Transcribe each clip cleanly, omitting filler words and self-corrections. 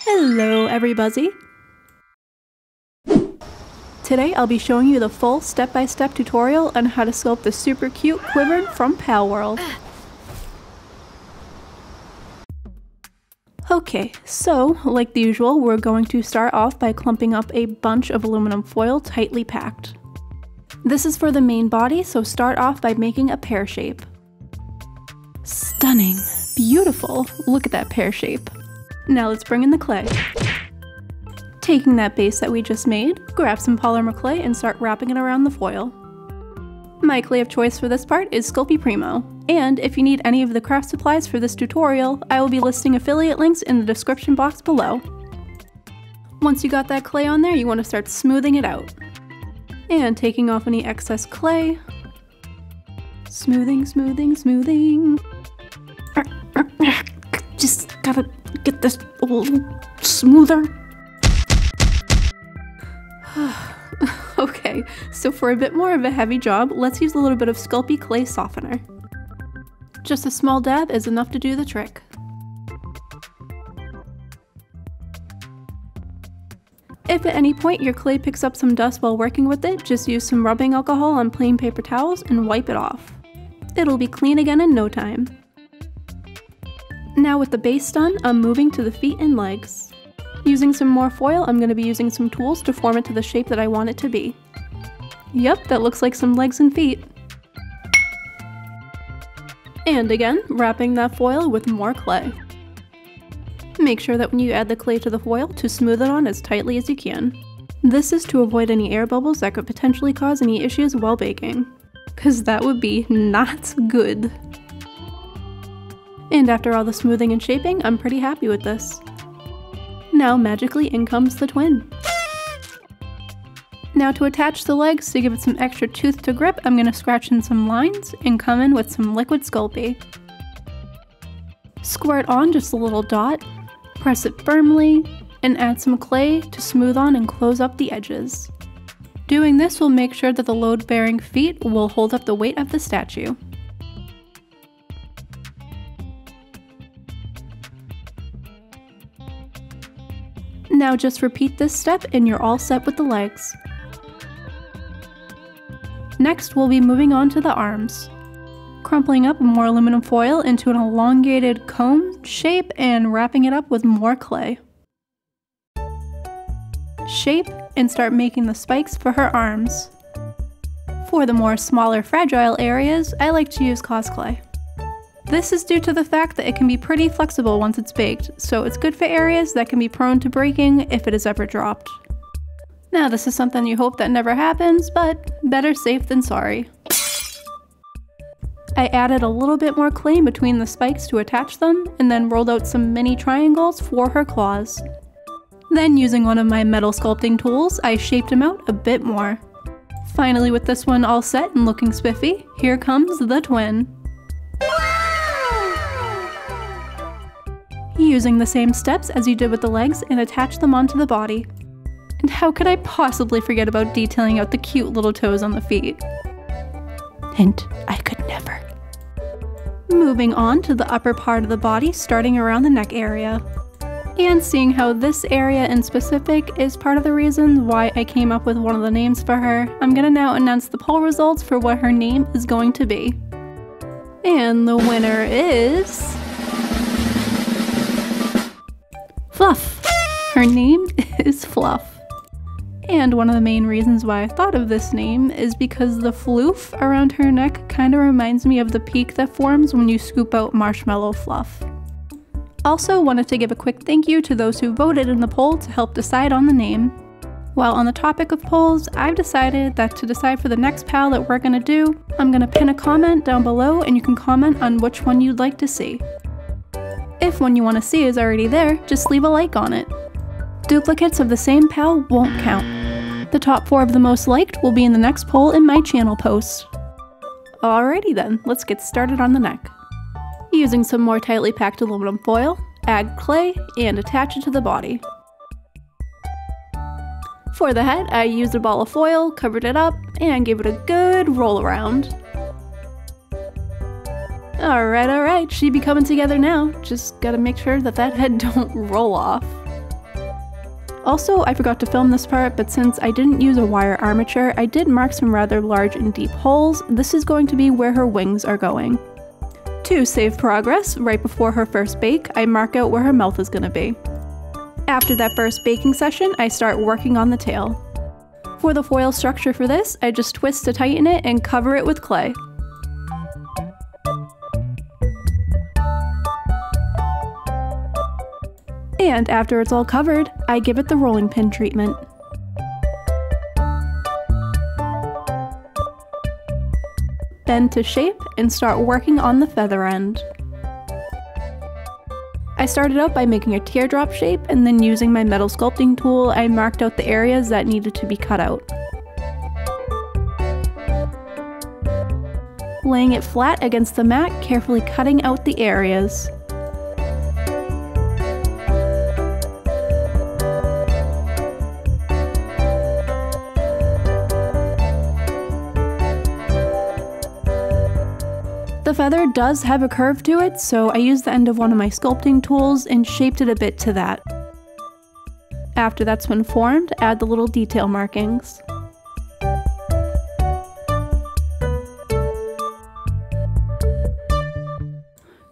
Hello everybody! Today I'll be showing you the full step-by-step tutorial on how to sculpt the super cute Quivern from Palworld. Okay, so like the usual, we're going to start off by clumping up a bunch of aluminum foil tightly packed. This is for the main body, so start off by making a pear shape. Stunning! Beautiful! Look at that pear shape. Now let's bring in the clay. Taking that base that we just made, grab some polymer clay and start wrapping it around the foil. My clay of choice for this part is Sculpting Primo, and if you need any of the craft supplies for this tutorial, I will be listing affiliate links in the description box below. Once you got that clay on there, you want to start smoothing it out. And taking off any excess clay. Smoothing, smoothing, smoothing. Just gotta get this a little smoother. Okay, so for a bit more of a heavy job, let's use a little bit of Sculpey Clay Softener. Just a small dab is enough to do the trick. If at any point your clay picks up some dust while working with it, just use some rubbing alcohol on plain paper towels and wipe it off. It'll be clean again in no time. Now with the base done, I'm moving to the feet and legs. Using some more foil, I'm going to be using some tools to form it to the shape that I want it to be. Yep, that looks like some legs and feet. And again, wrapping that foil with more clay. Make sure that when you add the clay to the foil, to smooth it on as tightly as you can. This is to avoid any air bubbles that could potentially cause any issues while baking, because that would be not good. And after all the smoothing and shaping, I'm pretty happy with this. Now magically in comes the twin. Now to attach the legs, to give it some extra tooth to grip, I'm going to scratch in some lines and come in with some liquid Sculpey. Squirt on just a little dot, press it firmly, and add some clay to smooth on and close up the edges. Doing this will make sure that the load-bearing feet will hold up the weight of the statue. Now just repeat this step and you're all set with the legs. Next we'll be moving on to the arms. Crumpling up more aluminum foil into an elongated cone shape and wrapping it up with more clay. Shape and start making the spikes for her arms. For the more smaller fragile areas, I like to use cos clay. This is due to the fact that it can be pretty flexible once it's baked, so it's good for areas that can be prone to breaking if it is ever dropped. Now this is something you hope that never happens, but better safe than sorry. I added a little bit more clay between the spikes to attach them, and then rolled out some mini triangles for her claws. Then using one of my metal sculpting tools, I shaped him out a bit more. Finally, with this one all set and looking spiffy, here comes the twin. Using the same steps as you did with the legs and attach them onto the body. And how could I possibly forget about detailing out the cute little toes on the feet? Hint, I could never. Moving on to the upper part of the body, starting around the neck area. And seeing how this area in specific is part of the reason why I came up with one of the names for her, I'm gonna now announce the poll results for what her name is going to be. And the winner is... Fluff! Her name is Fluff. And one of the main reasons why I thought of this name is because the floof around her neck kinda reminds me of the peak that forms when you scoop out marshmallow fluff. Also wanted to give a quick thank you to those who voted in the poll to help decide on the name. While on the topic of polls, I've decided that to decide for the next pal that we're gonna do, I'm gonna pin a comment down below and you can comment on which one you'd like to see. If one you want to see is already there, just leave a like on it. Duplicates of the same pal won't count. The top 4 of the most liked will be in the next poll in my channel post. Alrighty then, let's get started on the neck. Using some more tightly packed aluminum foil, add clay, and attach it to the body. For the head, I used a ball of foil, covered it up, and gave it a good roll around. Alright, she be coming together now. Just gotta make sure that that head don't roll off. Also, I forgot to film this part, but since I didn't use a wire armature, I did mark some rather large and deep holes. This is going to be where her wings are going. To save progress, right before her first bake, I mark out where her mouth is going to be. After that first baking session, I start working on the tail. For the foil structure for this, I just twist to tighten it and cover it with clay. And after it's all covered, I give it the rolling pin treatment. Bend to shape and start working on the feather end. I started out by making a teardrop shape, and then using my metal sculpting tool, I marked out the areas that needed to be cut out. Laying it flat against the mat, carefully cutting out the areas. The feather does have a curve to it, so I used the end of one of my sculpting tools and shaped it a bit to that. After that's been formed, add the little detail markings.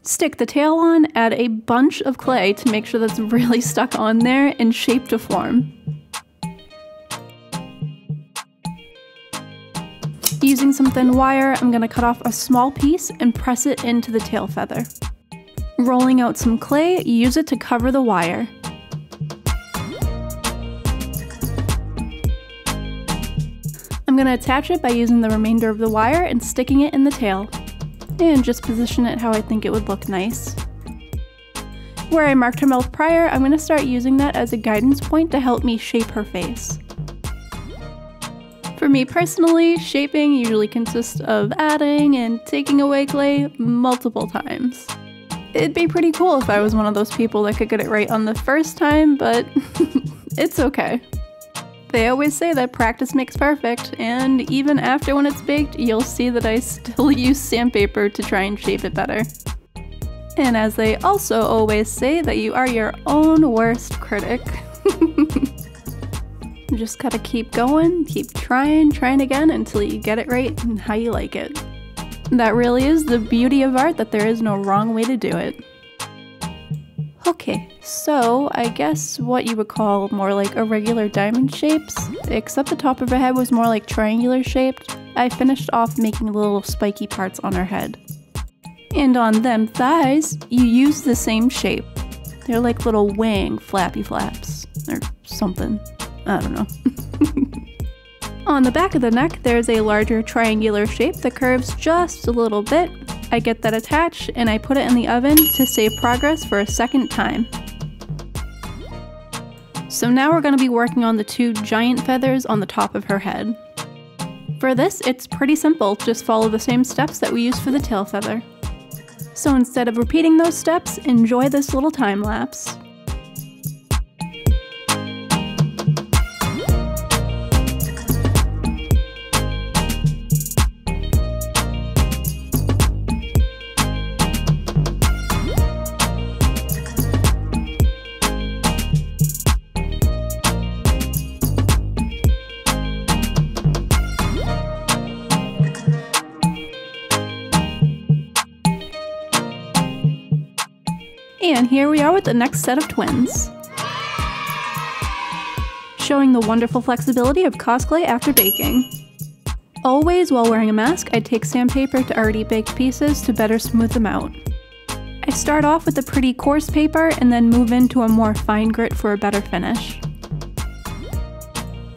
Stick the tail on, add a bunch of clay to make sure that's really stuck on there, and shape to form. Using some thin wire, I'm going to cut off a small piece and press it into the tail feather. Rolling out some clay, use it to cover the wire. I'm going to attach it by using the remainder of the wire and sticking it in the tail. And just position it how I think it would look nice. Where I marked her mouth prior, I'm going to start using that as a guidance point to help me shape her face. For me personally, shaping usually consists of adding and taking away clay multiple times. It'd be pretty cool if I was one of those people that could get it right on the first time, but it's okay. They always say that practice makes perfect, and even after when it's baked, you'll see that I still use sandpaper to try and shape it better. And as they also always say, that you are your own worst critic. You just gotta keep going, keep trying again until you get it right and how you like it. That really is the beauty of art, that there is no wrong way to do it. Okay, so I guess what you would call more like irregular diamond shapes, except the top of her head was more like triangular shaped. I finished off making the little spiky parts on her head. And on them thighs, you use the same shape. They're like little wing flappy flaps, or something. I don't know. On the back of the neck, there's a larger triangular shape that curves just a little bit. I get that attached and I put it in the oven to save progress for a second time. So now we're going to be working on the two giant feathers on the top of her head. For this, it's pretty simple, just follow the same steps that we used for the tail feather. So instead of repeating those steps, enjoy this little time lapse. And here we are with the next set of twins. Showing the wonderful flexibility of cosplay after baking. Always while wearing a mask, I take sandpaper to already baked pieces to better smooth them out. I start off with a pretty coarse paper and then move into a more fine grit for a better finish.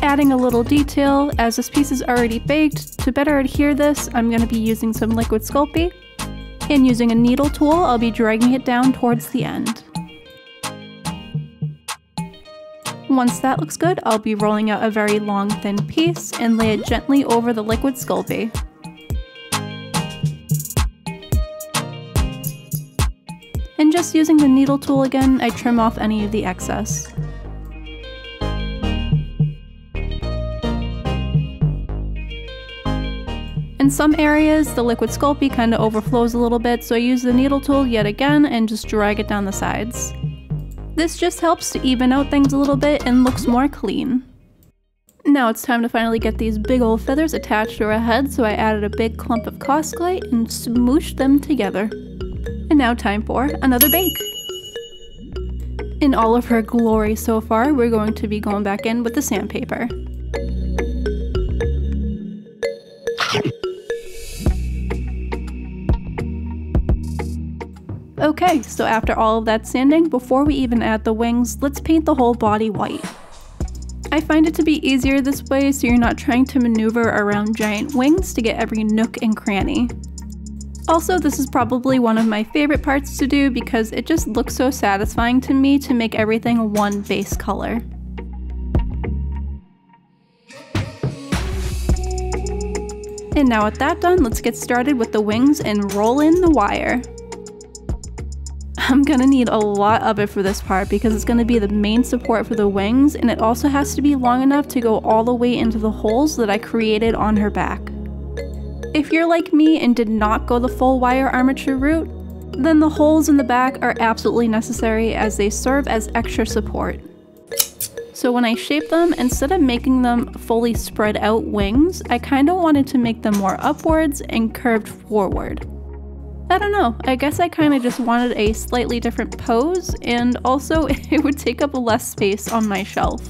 Adding a little detail, as this piece is already baked, to better adhere this, I'm going to be using some liquid Sculpey. And using a needle tool, I'll be dragging it down towards the end. Once that looks good, I'll be rolling out a very long, thin piece and lay it gently over the liquid Sculpey. And just using the needle tool again, I trim off any of the excess. In some areas, the liquid Sculpey kind of overflows a little bit, so I use the needle tool yet again and just drag it down the sides. This just helps to even out things a little bit and looks more clean. Now it's time to finally get these big old feathers attached to her head, so I added a big clump of cosplay and smooshed them together. And now time for another bake. In all of her glory so far, we're going to be going back in with the sandpaper. Okay, so after all of that sanding, before we even add the wings, let's paint the whole body white. I find it to be easier this way so you're not trying to maneuver around giant wings to get every nook and cranny. Also, this is probably one of my favorite parts to do because it just looks so satisfying to me to make everything one base color. And now with that done, let's get started with the wings and roll in the wire. I'm gonna need a lot of it for this part because it's gonna be the main support for the wings, and it also has to be long enough to go all the way into the holes that I created on her back. If you're like me and did not go the full wire armature route, then the holes in the back are absolutely necessary as they serve as extra support. So when I shaped them, instead of making them fully spread out wings, I kinda wanted to make them more upwards and curved forward. I don't know, I guess I kinda just wanted a slightly different pose, and also it would take up less space on my shelf.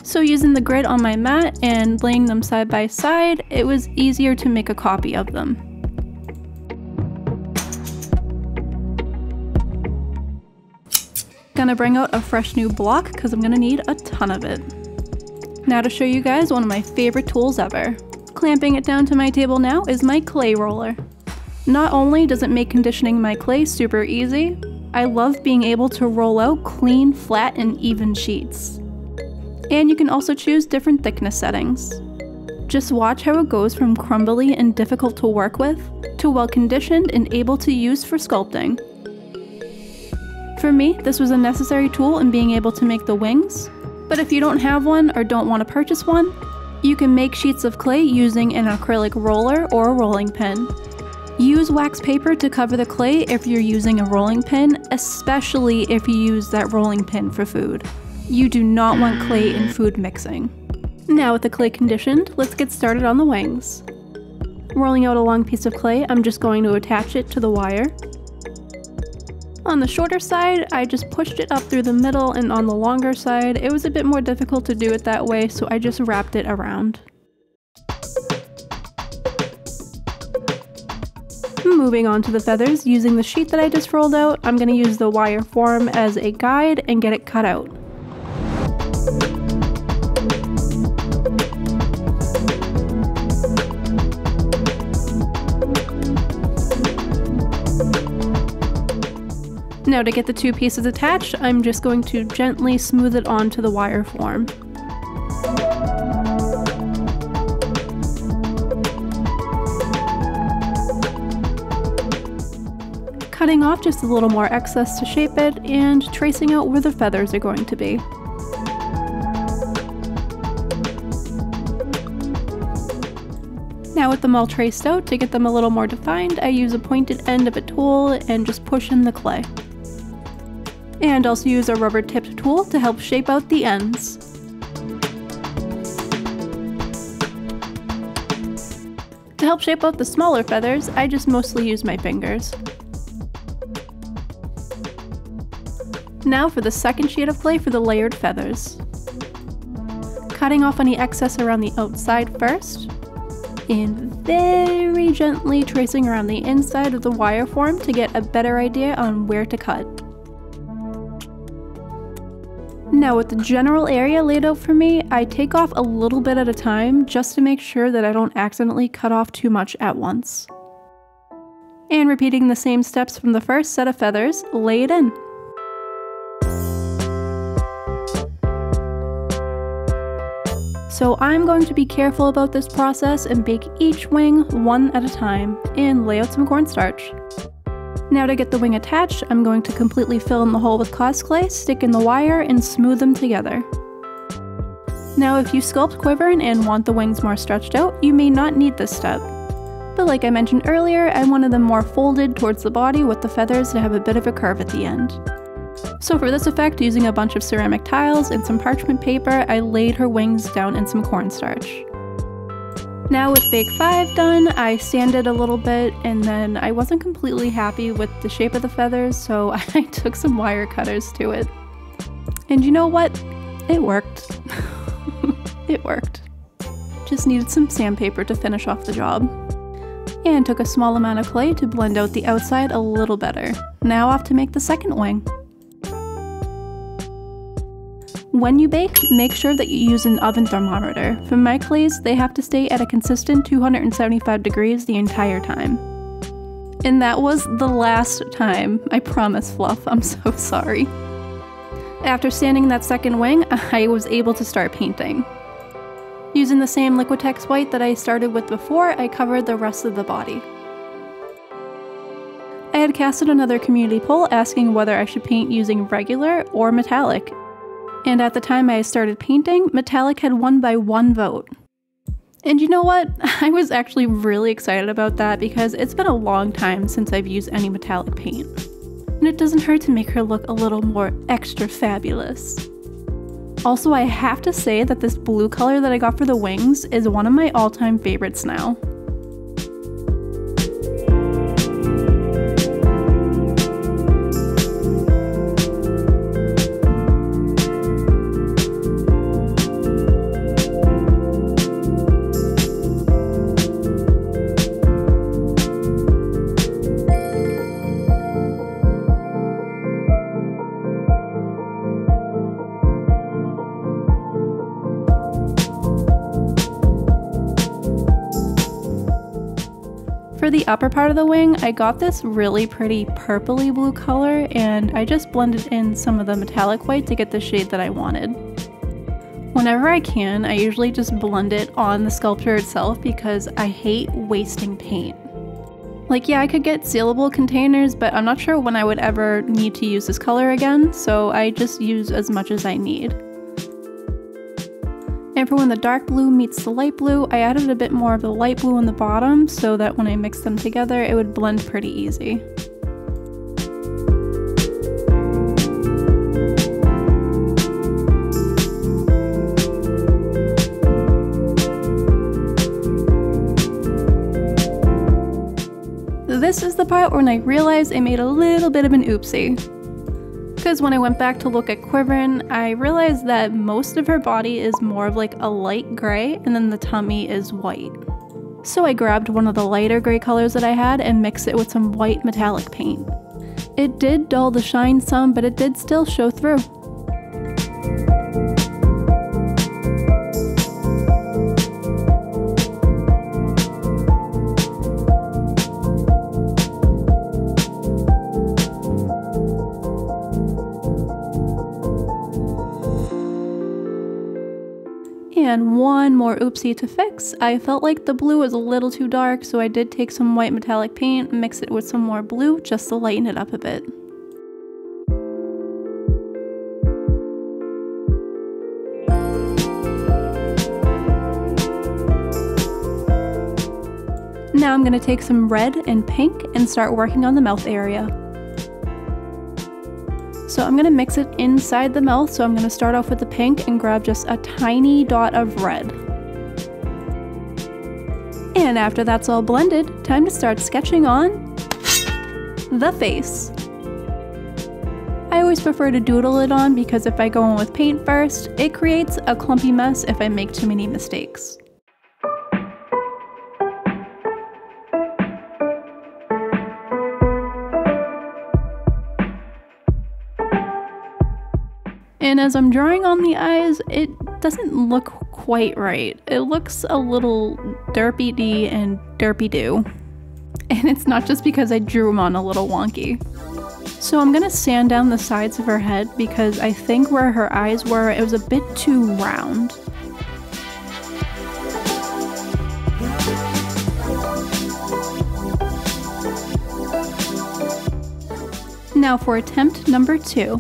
So using the grid on my mat and laying them side by side, it was easier to make a copy of them. Gonna bring out a fresh new block because I'm gonna need a ton of it. Now to show you guys one of my favorite tools ever. Clamping it down to my table now is my clay roller. Not only does it make conditioning my clay super easy, I love being able to roll out clean, flat, and even sheets. And you can also choose different thickness settings. Just watch how it goes from crumbly and difficult to work with, to well conditioned and able to use for sculpting. For me, this was a necessary tool in being able to make the wings, but if you don't have one or don't want to purchase one, you can make sheets of clay using an acrylic roller or a rolling pin. Use wax paper to cover the clay if you're using a rolling pin, especially if you use that rolling pin for food. You do not want clay in food mixing. Now with the clay conditioned, let's get started on the wings. Rolling out a long piece of clay, I'm just going to attach it to the wire. On the shorter side, I just pushed it up through the middle, and on the longer side, it was a bit more difficult to do it that way, so I just wrapped it around. Moving on to the feathers, using the sheet that I just rolled out, I'm going to use the wire form as a guide and get it cut out. Now to get the two pieces attached, I'm just going to gently smooth it onto the wire form. Cutting off just a little more excess to shape it, and tracing out where the feathers are going to be. Now with them all traced out, to get them a little more defined, I use a pointed end of a tool and just push in the clay. And also use a rubber tipped tool to help shape out the ends. To help shape out the smaller feathers, I just mostly use my fingers. Now for the second sheet of clay for the layered feathers. Cutting off any excess around the outside first, and very gently tracing around the inside of the wire form to get a better idea on where to cut. Now with the general area laid out for me, I take off a little bit at a time just to make sure that I don't accidentally cut off too much at once. And repeating the same steps from the first set of feathers, lay it in. So I'm going to be careful about this process and bake each wing one at a time and lay out some cornstarch. Now to get the wing attached, I'm going to completely fill in the hole with cosplay, stick in the wire, and smooth them together. Now if you sculpt Quivern and want the wings more stretched out, you may not need this step. But like I mentioned earlier, I wanted them more folded towards the body with the feathers to have a bit of a curve at the end. So for this effect, using a bunch of ceramic tiles and some parchment paper, I laid her wings down in some cornstarch. Now with Bake 5 done, I sanded a little bit, and then I wasn't completely happy with the shape of the feathers, so I took some wire cutters to it. And you know what? It worked. It worked. Just needed some sandpaper to finish off the job. And took a small amount of clay to blend out the outside a little better. Now off to make the second wing. When you bake, make sure that you use an oven thermometer. For my clays, they have to stay at a consistent 275 degrees the entire time. And that was the last time, I promise, Fluff, I'm so sorry. After sanding that second wing, I was able to start painting. Using the same Liquitex white that I started with before, I covered the rest of the body. I had casted another community poll asking whether I should paint using regular or metallic. And at the time I started painting, metallic had won by 1 vote. And you know what? I was actually really excited about that because it's been a long time since I've used any metallic paint. And it doesn't hurt to make her look a little more extra fabulous. Also, I have to say that this blue color that I got for the wings is one of my all-time favorites now. For the upper part of the wing, I got this really pretty purpley blue color, and I just blended in some of the metallic white to get the shade that I wanted. Whenever I can, I usually just blend it on the sculpture itself because I hate wasting paint. Like, yeah, I could get sealable containers, but I'm not sure when I would ever need to use this color again, so I just use as much as I need. And for when the dark blue meets the light blue, I added a bit more of the light blue on the bottom so that when I mixed them together, it would blend pretty easy. This is the part when I realized I made a little bit of an oopsie. Because when I went back to look at Quivern, I realized that most of her body is more of like a light gray, and then the tummy is white. So I grabbed one of the lighter gray colors that I had and mixed it with some white metallic paint. It did dull the shine some, but it did still show through. And one more oopsie to fix. I felt like the blue was a little too dark, so I did take some white metallic paint and mix it with some more blue just to lighten it up a bit. Now I'm going to take some red and pink and start working on the mouth area. So I'm going to mix it inside the mouth, so I'm going to start off with the pink and grab just a tiny dot of red. And after that's all blended, time to start sketching on the face. I always prefer to doodle it on because if I go in with paint first, it creates a clumpy mess if I make too many mistakes. And as I'm drawing on the eyes, it doesn't look quite right. It looks a little derpy-dee and derpy-doo. And it's not just because I drew them on a little wonky. So I'm gonna sand down the sides of her head because I think where her eyes were, it was a bit too round. Now for attempt number 2.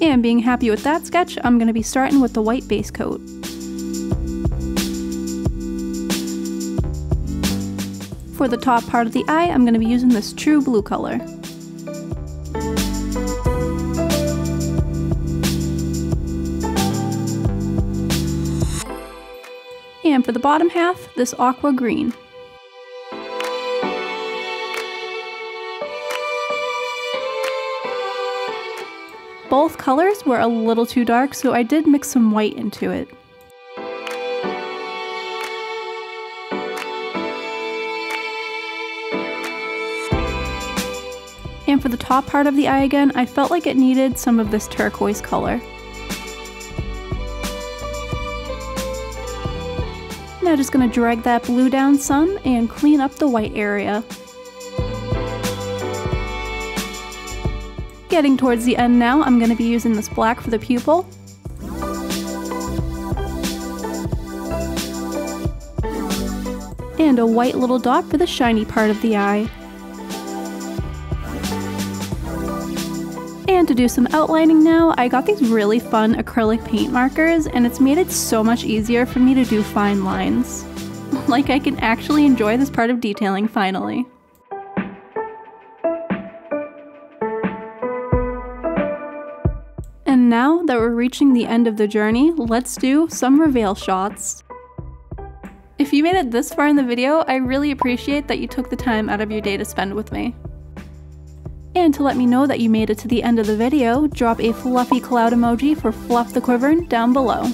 And being happy with that sketch, I'm going to be starting with the white base coat. For the top part of the eye, I'm going to be using this true blue color. And for the bottom half, this aqua green. Both colors were a little too dark, so I did mix some white into it. And for the top part of the eye again, I felt like it needed some of this turquoise color. Now just gonna drag that blue down some and clean up the white area. Getting towards the end now, I'm gonna be using this black for the pupil. And a white little dot for the shiny part of the eye. And to do some outlining now, I got these really fun acrylic paint markers, and it's made it so much easier for me to do fine lines. Like I can actually enjoy this part of detailing finally. And now that we're reaching the end of the journey, let's do some reveal shots. If you made it this far in the video, I really appreciate that you took the time out of your day to spend with me. And to let me know that you made it to the end of the video, drop a fluffy cloud emoji for Fluff the Quivern down below.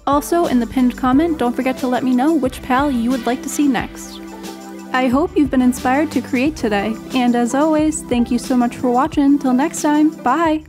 Also, in the pinned comment, don't forget to let me know which pal you would like to see next. I hope you've been inspired to create today, and as always, thank you so much for watching. Till next time, bye!